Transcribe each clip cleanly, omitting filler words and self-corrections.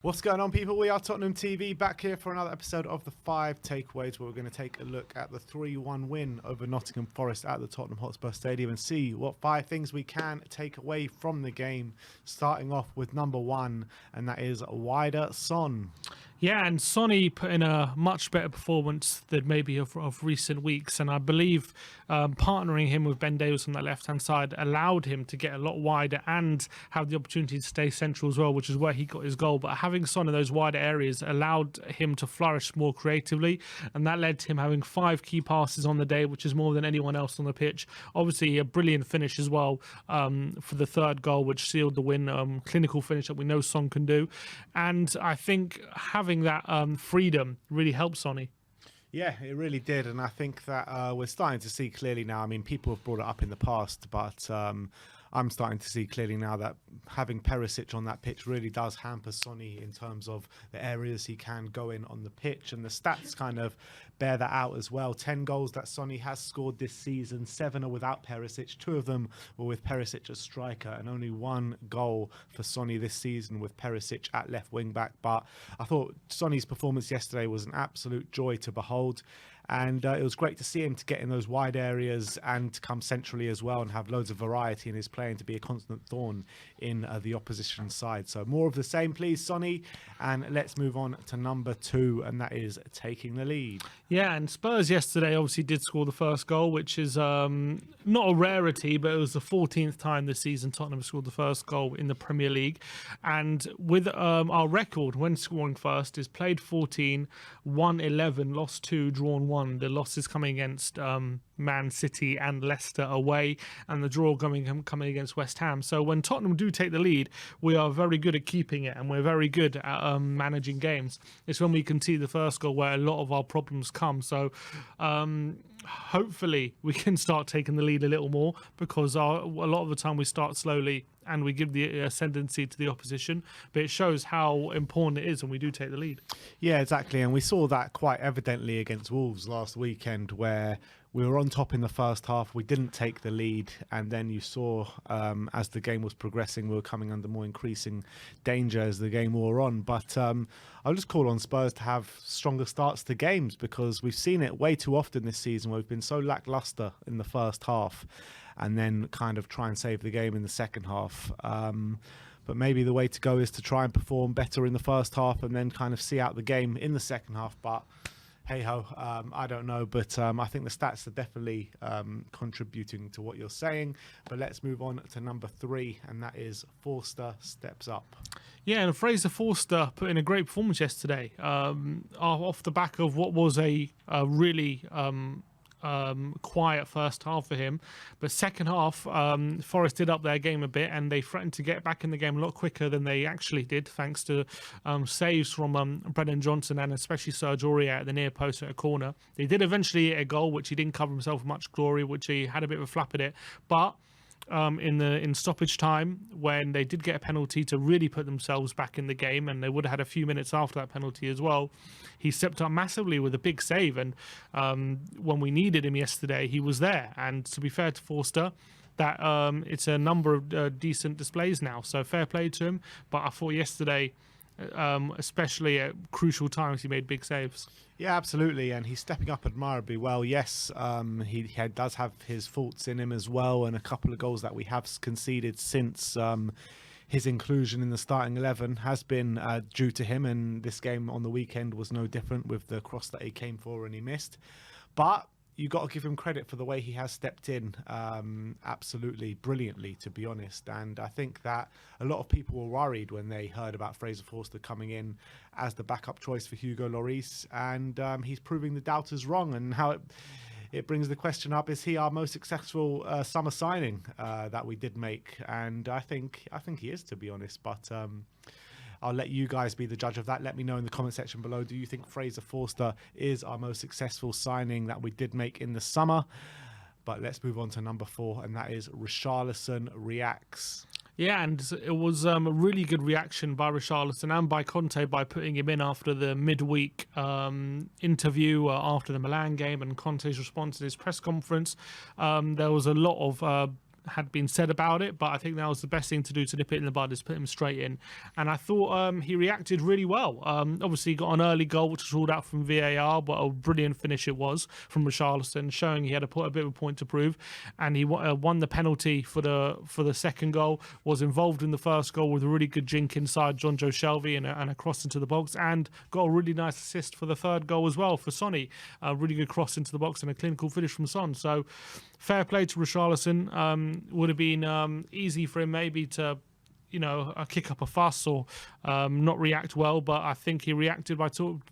What's going on, people? We are Tottenham TV, back here for another episode of the 5 Takeaways, where we're going to take a look at the 3-1 win over Nottingham Forest at the Tottenham Hotspur Stadium and see what 5 things we can take away from the game, starting off with number 1, and that is wider Son. Yeah, and Sonny put in a much better performance than maybe of recent weeks, and I believe partnering him with Ben Davies on that left-hand side allowed him to get a lot wider and have the opportunity to stay central as well, which is where he got his goal. But having Son in those wider areas allowed him to flourish more creatively, and that led to him having 5 key passes on the day, which is more than anyone else on the pitch. Obviously, a brilliant finish as well for the 3rd goal, which sealed the win. Clinical finish that we know Son can do, and I think having that freedom really helps Sonny. Yeah, it really did, and I think that we're starting to see clearly now. I mean, people have brought it up in the past, but I'm starting to see clearly now that having Perisic on that pitch really does hamper Sonny in terms of the areas he can go in on the pitch, and the stats kind of bear that out as well. 10 goals that Sonny has scored this season, 7 are without Perisic, 2 of them were with Perisic as striker, and only 1 goal for Sonny this season with Perisic at left wing back. But I thought Sonny's performance yesterday was an absolute joy to behold. And it was great to see him to get in those wide areas and to come centrally as well and have loads of variety in his play and to be a constant thorn in the opposition side. So more of the same, please, Sonny. And let's move on to number 2, and that is taking the lead. Yeah, and Spurs yesterday obviously did score the first goal, which is not a rarity, but it was the 14th time this season Tottenham scored the first goal in the Premier League. And with our record when scoring first is played 14, won 11, lost 2, drawn 1. The losses coming against Man City and Leicester away, and the draw coming against West Ham. So when Tottenham do take the lead, we are very good at keeping it, and we're very good at managing games. It's when we can see the first goal where a lot of our problems come. So hopefully we can start taking the lead a little more, because a lot of the time we start slowly and we give the ascendancy to the opposition, but it shows how important it is when we do take the lead. Yeah, exactly, and we saw that quite evidently against Wolves last weekend, where we were on top in the first half, we didn't take the lead, and then you saw as the game was progressing, we were coming under more increasing danger as the game wore on. But I'll just call on Spurs to have stronger starts to games, because we've seen it way too often this season where we've been so lacklustre in the first half and then kind of try and save the game in the second half. But maybe the way to go is to try and perform better in the first half and then kind of see out the game in the second half. But hey-ho, I don't know, but I think the stats are definitely contributing to what you're saying. But let's move on to number 3, and that is Forster steps up. Yeah, and Fraser Forster put in a great performance yesterday, off the back of what was a really quiet first half for him, but second half Forest did up their game a bit, and they threatened to get back in the game a lot quicker than they actually did, thanks to saves from Brennan Johnson and especially Serge Aurier at the near post at a corner. They did eventually get a goal, which he didn't cover himself with much glory, which he had a bit of a flap at it, but in stoppage time, when they did get a penalty to really put themselves back in the game, and they would have had a few minutes after that penalty as well, he stepped up massively with a big save, and when we needed him yesterday, he was there. And to be fair to Forster, that it's a number of decent displays now, so fair play to him. But I thought yesterday, especially at crucial times, he made big saves. Yeah, absolutely, and he's stepping up admirably well. Yes, he does have his faults in him as well, and a couple of goals that we have conceded since his inclusion in the starting 11 has been due to him, and this game on the weekend was no different with the cross that he came for and he missed. But you got to give him credit for the way he has stepped in absolutely brilliantly, to be honest. And I think that a lot of people were worried when they heard about Fraser Forster coming in as the backup choice for Hugo Lloris, and he's proving the doubters wrong. And how it brings the question up, is he our most successful summer signing that we did make? And I think he is, to be honest. But I'll let you guys be the judge of that. Let me know in the comment section below. Do you think Fraser Forster is our most successful signing that we did make in the summer? But let's move on to number 4, and that is Richarlison reacts. Yeah, and it was a really good reaction by Richarlison and by Conte by putting him in after the midweek interview after the Milan game, and Conte's response to his press conference. There was a lot of had been said about it, but I think that was the best thing to do to nip it in the bud, is put him straight in. And I thought he reacted really well. Obviously, he got an early goal, which was ruled out from VAR, but a brilliant finish it was from Richarlison, showing he had a bit of a point to prove. And he won the penalty for the second goal, was involved in the first goal with a really good jink inside John Joe Shelby and a cross into the box, and got a really nice assist for the third goal as well for Sonny. A really good cross into the box and a clinical finish from Son. So fair play to Richarlison. Would have been easy for him maybe to kick up a fuss or not react well, but I think he reacted by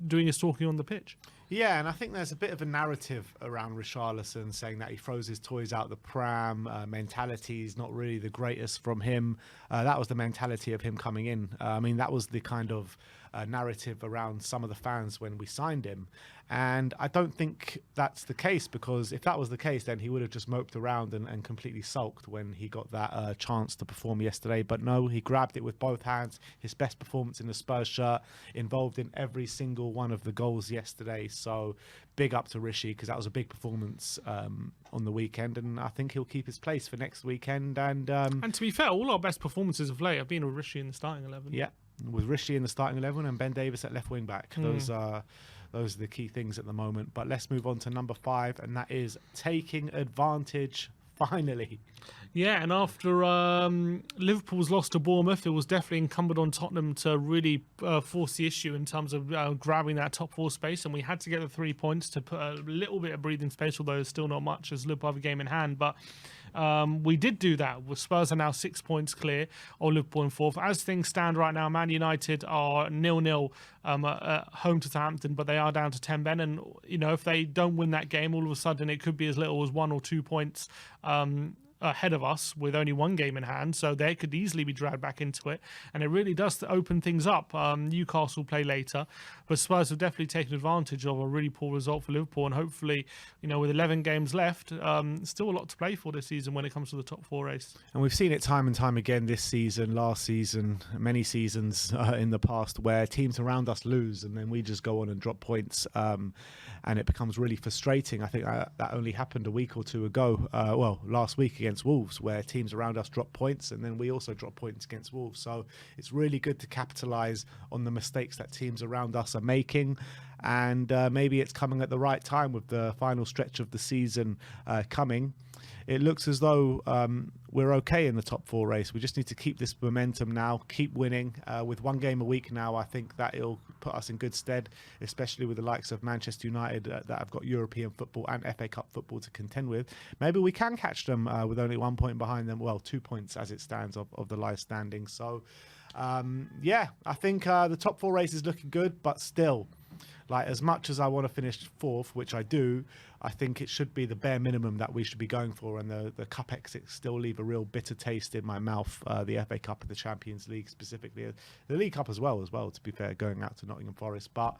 doing his talking on the pitch. Yeah, and I think there's a bit of a narrative around Richarlison saying that he throws his toys out the pram, mentality is not really the greatest from him. That was the mentality of him coming in. I mean, that was the kind of narrative around some of the fans when we signed him. And I don't think that's the case, because if that was the case, then he would have just moped around and completely sulked when he got that chance to perform yesterday. But no, he grabbed it with both hands. His best performance in the Spurs shirt, involved in every single one of the goals yesterday. So big up to Rishi, because that was a big performance on the weekend, and I think he'll keep his place for next weekend. And to be fair, all our best performances of late have been with Rishi in the starting 11. Yeah, with Rishi in the starting 11 and Ben Davies at left wing back. Those are the key things at the moment. But let's move on to number 5, and that is taking advantage, finally. Yeah, and after Liverpool's loss to Bournemouth, it was definitely incumbent on Tottenham to really force the issue in terms of grabbing that top 4 space, and we had to get the 3 points to put a little bit of breathing space, although it's still not much as Liverpool have a game in hand. But we did do that. Spurs are now 6 points clear of Liverpool in 4th. As things stand right now, Man United are 0-0 at home to Southampton, but they are down to 10 men. And if they don't win that game, all of a sudden it could be as little as 1 or 2 points ahead of us with only 1 game in hand, so they could easily be dragged back into it, and it really does open things up. Newcastle play later, but Spurs have definitely taken advantage of a really poor result for Liverpool, and hopefully, with 11 games left, still a lot to play for this season when it comes to the top 4 race. And we've seen it time and time again this season, last season, many seasons in the past, where teams around us lose and then we just go on and drop points, and it becomes really frustrating. I think that only happened a week or 2 ago, last week against Wolves, where teams around us drop points and then we also drop points against Wolves. So it's really good to capitalise on the mistakes that teams around us are making, and maybe it's coming at the right time with the final stretch of the season coming. It looks as though we're okay in the top 4 race. We just need to keep this momentum now, keep winning. With 1 game a week now, I think that it'll put us in good stead, especially with the likes of Manchester United that have got European football and FA Cup football to contend with. Maybe we can catch them with only 1 point behind them. Well, 2 points as it stands of the live standings. So, I think the top 4 race is looking good, but still, as much as I want to finish 4th, which I do, I think it should be the bare minimum that we should be going for, and the cup exits still leave a real bitter taste in my mouth. The FA Cup and the Champions League specifically, the League Cup as well, to be fair, going out to Nottingham Forest. But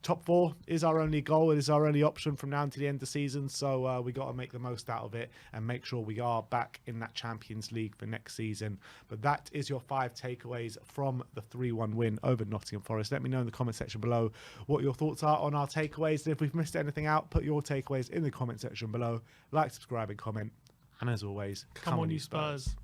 top 4 is our only goal. It is our only option from now until the end of the season. So we got to make the most out of it and make sure we are back in that Champions League for next season. But that is your 5 takeaways from the 3-1 win over Nottingham Forest. Let me know in the comment section below what your thoughts are on our takeaways. And if we've missed anything out, put your takeaways in the comment section below. Like, subscribe and comment. And as always, come on you Spurs.